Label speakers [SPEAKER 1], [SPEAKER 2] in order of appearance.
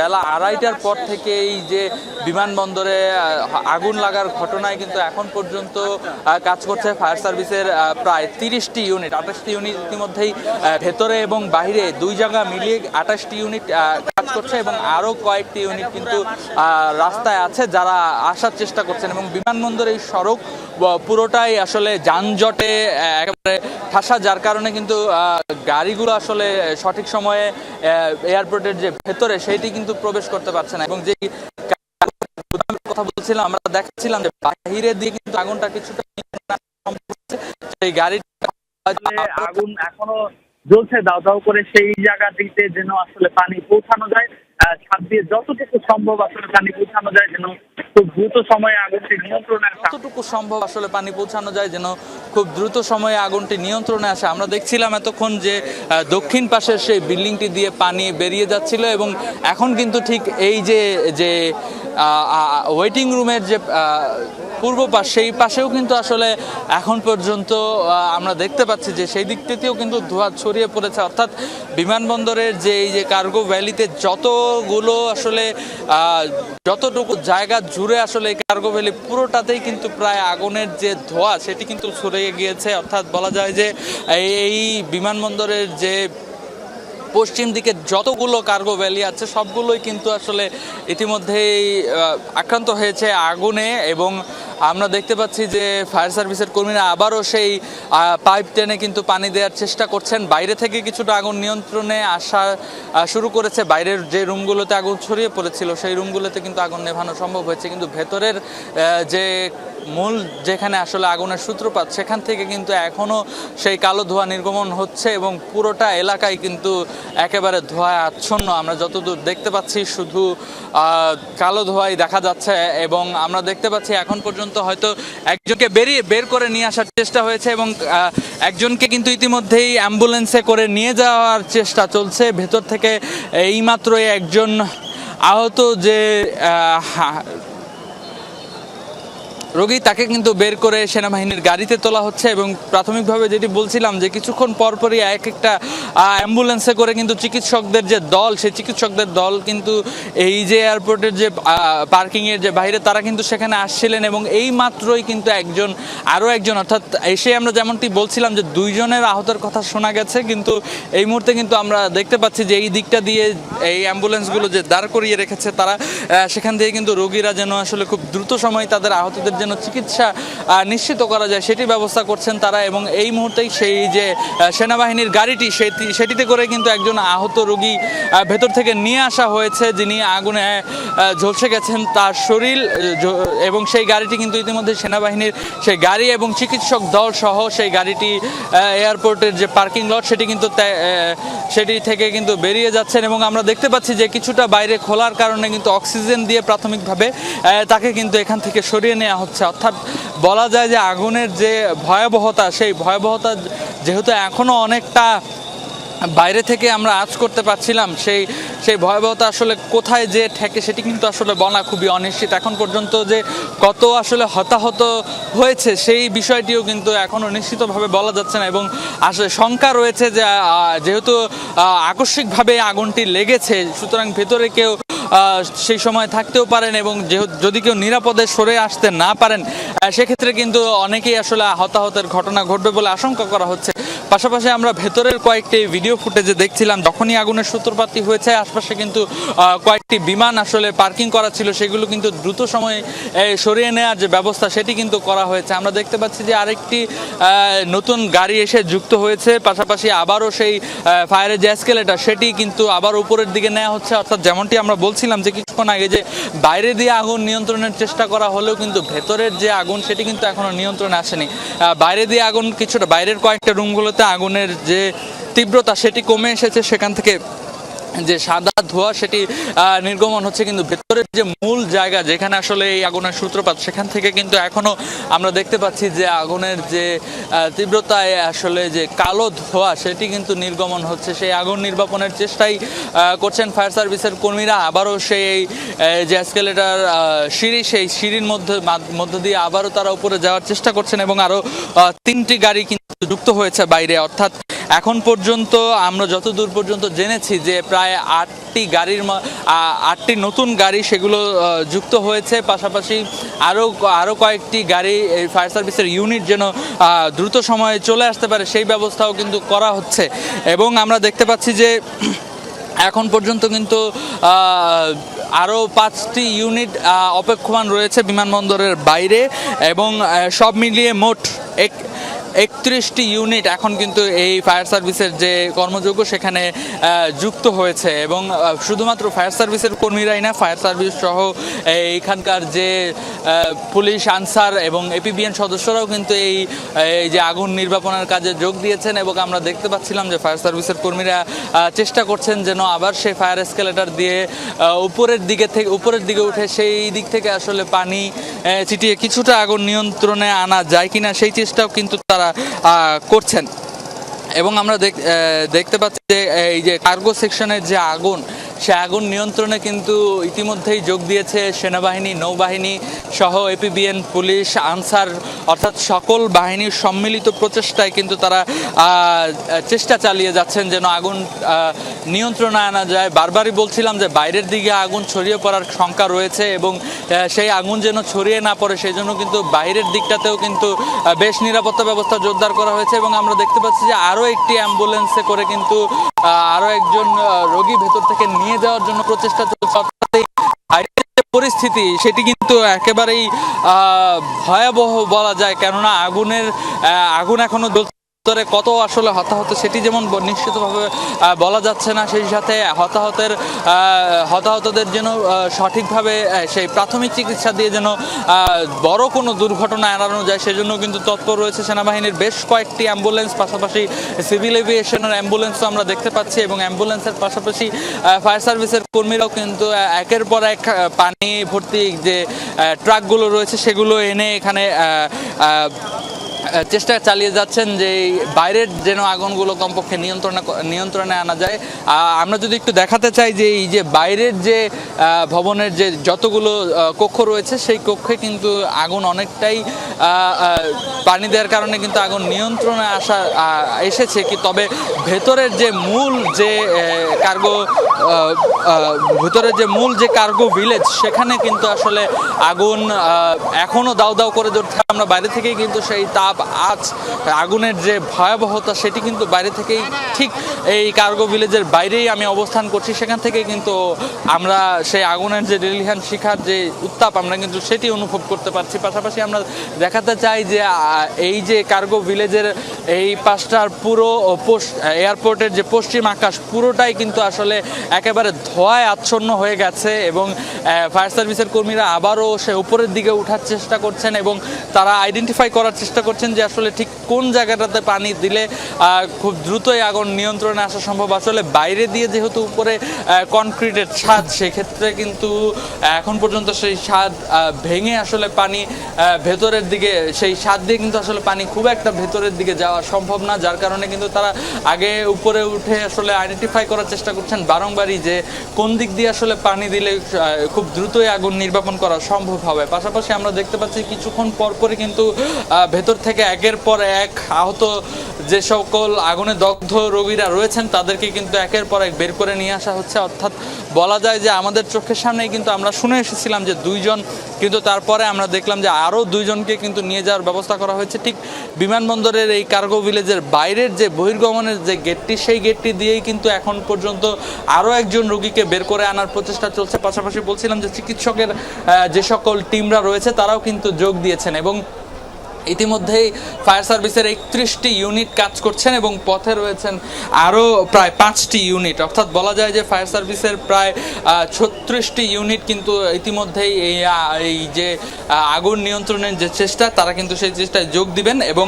[SPEAKER 1] বেলা 2:30টার পর থেকে এই যে বিমানবন্দরে আগুন লাগার ঘটনায় কিন্তু এখন পর্যন্ত কাজ করছে ফায়ার সার্ভিসের প্রায় 30টি ইউনিট। 28টি ইউনিট ইতিমধ্যেই ভেতরে এবং বাইরে দুই জায়গা মিলিয়ে 28টি ইউনিট কাজ করছে এবং আরও কয়েকটি ইউনিট কিন্তু রাস্তায় আছে যারা আসার চেষ্টা করছেন। এবং বিমানবন্দরের এই সড়ক পুরোটাই আসলে যানজটে একেবারে ঠাসা, যার কারণে কিন্তু গাড়িগুলো আসলে সঠিক সময়ে এয়ারপোর্টের যে ভেতরে সেইটি কিন্তু প্রবেশ করতে পারছে না। এবং যে কথা বলছিলাম, আমরা দেখাচ্ছিলাম যে বাহিরে দিয়ে কিন্তু আগুনটা কিছুটা সেই গাড়িটা
[SPEAKER 2] আগুন এখনো জ্বলছে দাও দাও করে, সেই জায়গাটিতে যেন আসলে পানি পৌঁছানো যায়, ছাদ দিয়ে যতটুকু সম্ভব আসলে পানি পৌঁছানো যায়, যেন খুব দ্রুত সময়ে আগুনটি নিয়ন্ত্রণে আসে।
[SPEAKER 1] যতটুকু সম্ভব আসলে পানি পৌঁছানো যায় যেন খুব দ্রুত সময়ে আগুনটি নিয়ন্ত্রণে আসে। আমরা দেখছিলাম এতক্ষণ যে দক্ষিণ পাশের সেই বিল্ডিংটি দিয়ে পানি বেরিয়ে যাচ্ছিল এবং এখন কিন্তু ঠিক এই যে ওয়েটিং রুমের যে পূর্ব পাশ, সেই পাশেও কিন্তু আসলে এখন পর্যন্ত আমরা দেখতে পাচ্ছি যে সেই দিকটিতেও কিন্তু ধোঁয়া ছড়িয়ে পড়েছে। অর্থাৎ বিমানবন্দরের যে এই যে কার্গো ভ্যালিতে যতগুলো আসলে যতটুকু জায়গা জুড়ে আসলে এই কার্গো ভ্যালি পুরোটাতেই কিন্তু প্রায় আগুনের যে ধোঁয়া সেটি কিন্তু ছড়িয়ে গিয়েছে। অর্থাৎ বলা যায় যে এই বিমানবন্দরের যে পশ্চিম দিকে যতগুলো কার্গো ভ্যালি আছে সবগুলোই কিন্তু আসলে ইতিমধ্যেই আক্রান্ত হয়েছে আগুনে। এবং আমরা দেখতে পাচ্ছি যে ফায়ার সার্ভিসের কর্মীরা আবারও সেই পাইপ টেনে কিন্তু পানি দেওয়ার চেষ্টা করছেন। বাইরে থেকে কিছুটা আগুন নিয়ন্ত্রণে আসা শুরু করেছে। বাইরের যে রুমগুলোতে আগুন ছড়িয়ে পড়েছিল সেই রুমগুলোতে কিন্তু আগুন নেভানো সম্ভব হয়েছে, কিন্তু ভেতরের যে মূল যেখানে আসলে আগুনের সূত্রপাত সেখান থেকে কিন্তু এখনও সেই কালো ধোঁয়া নির্গমন হচ্ছে এবং পুরোটা এলাকায় কিন্তু একেবারে ধোঁয়ায় আচ্ছন্ন। আমরা যতদূর দেখতে পাচ্ছি শুধু কালো ধোঁয়াই দেখা যাচ্ছে এবং আমরা দেখতে পাচ্ছি এখন পর্যন্ত হয়তো একজনকে বের করে নিয়ে আসার চেষ্টা হয়েছে এবং একজনকে কিন্তু ইতিমধ্যেই অ্যাম্বুলেন্সে করে নিয়ে যাওয়ার চেষ্টা চলছে। ভেতর থেকে এইমাত্রই একজন আহত যে রোগী তাকে কিন্তু বের করে সেনাবাহিনীর গাড়িতে তোলা হচ্ছে এবং প্রাথমিকভাবে যেটি বলছিলাম যে কিছুক্ষণ পরপরই একটা অ্যাম্বুলেন্সে করে কিন্তু চিকিৎসকদের যে দল, সেই চিকিৎসকদের দল কিন্তু এই যে এয়ারপোর্টের যে পার্কিংয়ের যে বাইরে তারা কিন্তু সেখানে আসছিলেন এবং এই মাত্রই কিন্তু আরও একজন অর্থাৎ এসে আমরা যেমনটি বলছিলাম যে দুইজনের আহতের কথা শোনা গেছে, কিন্তু এই মুহূর্তে কিন্তু আমরা দেখতে পাচ্ছি যে এই দিকটা দিয়ে এই অ্যাম্বুলেন্সগুলো যে দাঁড় করিয়ে রেখেছে তারা সেখান দিয়ে কিন্তু রোগীরা যেন আসলে খুব দ্রুত সময়ে তাদের আহতদের যেন চিকিৎসা নিশ্চিত করা যায় সেটি ব্যবস্থা করছেন তারা। এবং এই মুহূর্তেই সেই যে সেনাবাহিনীর গাড়িটি সেটিতে করে কিন্তু একজন আহত রোগী ভেতর থেকে নিয়ে আসা হয়েছে, যিনি আগুনে ঝলসে গেছেন তার শরীর। এবং সেই গাড়িটি কিন্তু ইতিমধ্যে সেনাবাহিনীর সেই গাড়ি এবং চিকিৎসক দল সহ সেই গাড়িটি এয়ারপোর্টের যে পার্কিং লট সেটি থেকে কিন্তু বেরিয়ে যাচ্ছেন। এবং আমরা দেখতে পাচ্ছি যে কিছুটা বাইরে খোলার কারণে কিন্তু অক্সিজেন দিয়ে প্রাথমিকভাবে তাকে কিন্তু এখান থেকে সরিয়ে নেওয়া হচ্ছে। অর্থাৎ বলা যায় যে আগুনের যে ভয়াবহতা, সেই ভয়াবহতা যেহেতু এখনও অনেকটা বাইরে থেকে আমরা আঁচ করতে পারছিলাম, সেই ভয়াবহতা আসলে কোথায় যে ঠেকে সেটি কিন্তু আসলে বলা খুবই অনিশ্চিত। এখন পর্যন্ত যে কত আসলে হতাহত হয়েছে সেই বিষয়টিও কিন্তু এখনও নিশ্চিতভাবে বলা যাচ্ছে না এবং আসলে শঙ্কা রয়েছে যে যেহেতু আকস্মিকভাবে আগুনটি লেগেছে সুতরাং ভেতরে কেউ সেই সময় থাকতেও পারেন এবং যদি কেউ নিরাপদে সরে আসতে না পারেন সেক্ষেত্রে কিন্তু অনেকেই আসলে হতাহতের ঘটনা ঘটবে বলে আশঙ্কা করা হচ্ছে। পাশাপাশি আমরা ভেতরের কয়েকটি ভিডিও ফুটেজে দেখছিলাম যখনই আগুনের সূত্রপাতই হয়েছে আশপাশে কিন্তু কয়েকটি বিমান আসলে পার্কিং করা ছিল, সেগুলো কিন্তু দ্রুত সময়ে সরিয়ে নেওয়ার যে ব্যবস্থা সেটি কিন্তু করা হয়েছে। আমরা দেখতে পাচ্ছি যে আরেকটি নতুন গাড়ি এসে যুক্ত হয়েছে, পাশাপাশি আবারও সেই ফায়ারের যে এসকেলেটর সেটি কিন্তু আবার উপরের দিকে নেওয়া হচ্ছে। অর্থাৎ যেমনটি আমরা বলছিলাম যে কিছুক্ষণ আগে যে বাইরে দিয়ে আগুন নিয়ন্ত্রণের চেষ্টা করা হলেও কিন্তু ভেতরের যে আগুন সেটি কিন্তু এখনো নিয়ন্ত্রণে আসেনি। বাইরে দিয়ে আগুন কিছুটা বাইরের কয়েকটা রুমগুলোতে আগুনের যে তীব্রতা সেটি কমে এসেছে, সেখান থেকে যে সাদা ধোঁয়া সেটি নির্গমন হচ্ছে, কিন্তু ভেতরের যে মূল জায়গা যেখানে আসলে এই আগুনের সূত্রপাত সেখান থেকে কিন্তু এখনো আমরা দেখতে পাচ্ছি যে আগুনের যে তীব্রতায় আসলে যে কালো ধোঁয়া সেটি কিন্তু নির্গমন হচ্ছে। সেই আগুন নির্বাপনের চেষ্টাই করছেন ফায়ার সার্ভিসের কর্মীরা। আবারও সেই যে এসকেলেটর সিঁড়ি, সেই সিঁড়ির মধ্য দিয়ে আবারও তারা উপরে যাওয়ার চেষ্টা করছেন এবং আরও 3টি গাড়ি কিন্তু যুক্ত হয়েছে বাইরে। অর্থাৎ এখন পর্যন্ত আমরা যতদূর পর্যন্ত জেনেছি যে প্রায় 8টি নতুন গাড়ি সেগুলো যুক্ত হয়েছে, পাশাপাশি আরও কয়েকটি গাড়ি এই ফায়ার সার্ভিসের ইউনিট যেন দ্রুত সময়ে চলে আসতে পারে সেই ব্যবস্থাও কিন্তু করা হচ্ছে। এবং আমরা দেখতে পাচ্ছি যে এখন পর্যন্ত কিন্তু আরও 5টি ইউনিট অপেক্ষমান রয়েছে বিমানবন্দরের বাইরে, এবং সব মিলিয়ে মোট 31টি ইউনিট এখন কিন্তু এই ফায়ার সার্ভিসের যে কর্মযোগ্য সেখানে যুক্ত হয়েছে। এবং শুধুমাত্র ফায়ার সার্ভিসের কর্মীরাই না, ফায়ার সার্ভিস সহ এইখানকার যে পুলিশ, আনসার এবং এপিবিএন সদস্যরাও কিন্তু এই যে আগুন নির্বাপনের কাজে যোগ দিয়েছেন। এবং আমরা দেখতে পাচ্ছিলাম যে ফায়ার সার্ভিসের কর্মীরা চেষ্টা করছেন যেন আবার সেই ফায়ার এসকেলেটর দিয়ে উপরের দিকে উঠে সেই দিক থেকে আসলে পানি ছিটিয়ে কিছুটা আগুন নিয়ন্ত্রণে আনা যায় কিনা সেই চেষ্টাও কিন্তু তারা করছেন। এবং আমরা দেখতে পাচ্ছি যে এই যে কার্গো সেকশনের যে আগুন, সে আগুন নিয়ন্ত্রণে কিন্তু ইতিমধ্যেই যোগ দিয়েছে সেনাবাহিনী, নৌবাহিনী সহ এপিবিএন, পুলিশ, আনসার, অর্থাৎ সকল বাহিনীর সম্মিলিত প্রচেষ্টায় কিন্তু তারা চেষ্টা চালিয়ে যাচ্ছেন যেন আগুন নিয়ন্ত্রণে আনা যায়। বারবারই বলছিলাম যে বাইরের দিকে আগুন ছড়িয়ে পড়ার শঙ্কা রয়েছে, এবং সেই আগুন যেন ছড়িয়ে না পড়ে সেই জন্য কিন্তু বাইরের দিকটাতেও কিন্তু বেশ নিরাপত্তা ব্যবস্থা জোরদার করা হয়েছে। এবং আমরা দেখতে পাচ্ছি যে আরও একটি অ্যাম্বুলেন্সে করে কিন্তু আরও একজন রোগী ভেতর থেকে নিয়ে যাওয়ার জন্য প্রচেষ্টা চলছে। অর্থাৎ এই পরিস্থিতি সেটি কিন্তু একেবারেই ভয়াবহ বলা যায়, কেননা আগুন এখনো কত আসলে হতাহত সেটি যেমন নিশ্চিতভাবে বলা যাচ্ছে না, সেই সাথে হতাহতদের যেন সঠিকভাবে সেই প্রাথমিক চিকিৎসা দিয়ে যেন বড় কোনো দুর্ঘটনা এড়ানো যায় সেজন্য কিন্তু তৎপর রয়েছে সেনাবাহিনীর বেশ কয়েকটি অ্যাম্বুলেন্স, পাশাপাশি সিভিল এভিয়েশনের অ্যাম্বুলেন্সও আমরা দেখতে পাচ্ছি। এবং অ্যাম্বুলেন্সের পাশাপাশি ফায়ার সার্ভিসের কর্মীরাও কিন্তু একের পর এক পানি ভর্তি যে ট্রাকগুলো রয়েছে সেগুলো এনে এখানে চেষ্টা চালিয়ে যাচ্ছেন যে বাইরের যেন আগুনগুলো কমপক্ষে নিয়ন্ত্রণে আনা যায়। আমরা যদি একটু দেখাতে চাই যে এই যে বাইরের যে ভবনের যে যতগুলো কক্ষ রয়েছে সেই কক্ষে কিন্তু আগুন অনেকটাই পানি দেওয়ার কারণে কিন্তু আগুন নিয়ন্ত্রণে এসেছে কি, তবে ভেতরের যে মূল যে কার্গো ভিলেজ সেখানে কিন্তু আসলে আগুন এখনো দাউ দাউ করে জ্বলছে। আমরা বাইরে থেকেই কিন্তু সেই তাপ আগুনের যে ভয়াবহতা সেটি কিন্তু বাইরে থেকেই, ঠিক এই কার্গো ভিলেজের বাইরেই আমি অবস্থান করছি, সেখান থেকে কিন্তু আমরা সেই আগুনের যে রিলিহান শিখার যে উত্তাপ আমরা কিন্তু সেটি অনুভব করতে পারছি। পাশাপাশি আমরা দেখাতে চাই যে এই যে কার্গো ভিলেজের এই পাশটার পুরো এয়ারপোর্টের যে পশ্চিম আকাশ পুরোটাই কিন্তু আসলে একেবারে ধোঁয়ায় আচ্ছন্ন হয়ে গেছে। এবং ফায়ার সার্ভিসের কর্মীরা আবারও সে উপরের দিকে ওঠার চেষ্টা করছেন এবং তারা আইডেন্টিফাই করার চেষ্টা করছেন যে আসলে ঠিক কোন জায়গাটাতে পানি দিলে খুব দ্রুতই আগুন নিয়ন্ত্রণে আসা সম্ভব। আসলে বাইরে দিয়ে যেহেতু উপরে কনক্রিটের ছাদ, সেক্ষেত্রে কিন্তু এখন পর্যন্ত সেই ছাদ ভেঙে আসলে পানি ভেতরের দিকে, সেই ছাদ দিয়ে কিন্তু আসলে পানি খুব একটা ভেতরের দিকে যাওয়া সম্ভব না, যার কারণে কিন্তু তারা আগে উপরে উঠে আসলে আইডেন্টিফাই করার চেষ্টা করছেন বারংবারই যে কোন দিক দিয়ে আসলে পানি দিলে খুব দ্রুতই আগুন নির্বাপন করা সম্ভব হবে। পাশাপাশি আমরা দেখতে পাচ্ছি কিছুক্ষণ পরপরই কিন্তু ভেতর থেকে একের পর এক আহত যে সকল আগুনে দগ্ধ রোগীরা রয়েছেন তাদেরকে কিন্তু একের পর এক বের করে নিয়ে আসা হচ্ছে। অর্থাৎ বলা যায় যে আমাদের চোখের সামনেই কিন্তু আমরা শুনে এসেছিলাম যে 2 জন, কিন্তু তারপরে আমরা দেখলাম যে আরও 2 জনকে কিন্তু নিয়ে যাওয়ার ব্যবস্থা করা হয়েছে ঠিক বিমানবন্দরের এই কার্গো ভিলেজের বাইরের যে বহির্গমনের যে গেটটি, সেই গেটটি দিয়েই কিন্তু এখন পর্যন্ত আরও একজন রোগীকে বের করে আনার প্রচেষ্টা চলছে। পাশাপাশি বলছিলাম যে চিকিৎসকের যে সকল টিমরা রয়েছে তারাও কিন্তু যোগ দিয়েছেন এবং ইতিমধ্যেই ফায়ার সার্ভিসের 31টি ইউনিট কাজ করছেন এবং পথে রয়েছেন আরও প্রায় 5টি ইউনিট। অর্থাৎ বলা যায় যে ফায়ার সার্ভিসের প্রায় 36টি ইউনিট কিন্তু ইতিমধ্যেই এই যে আগুন নিয়ন্ত্রণের যে চেষ্টা, তারা কিন্তু সেই চেষ্টায় যোগ দিবেন। এবং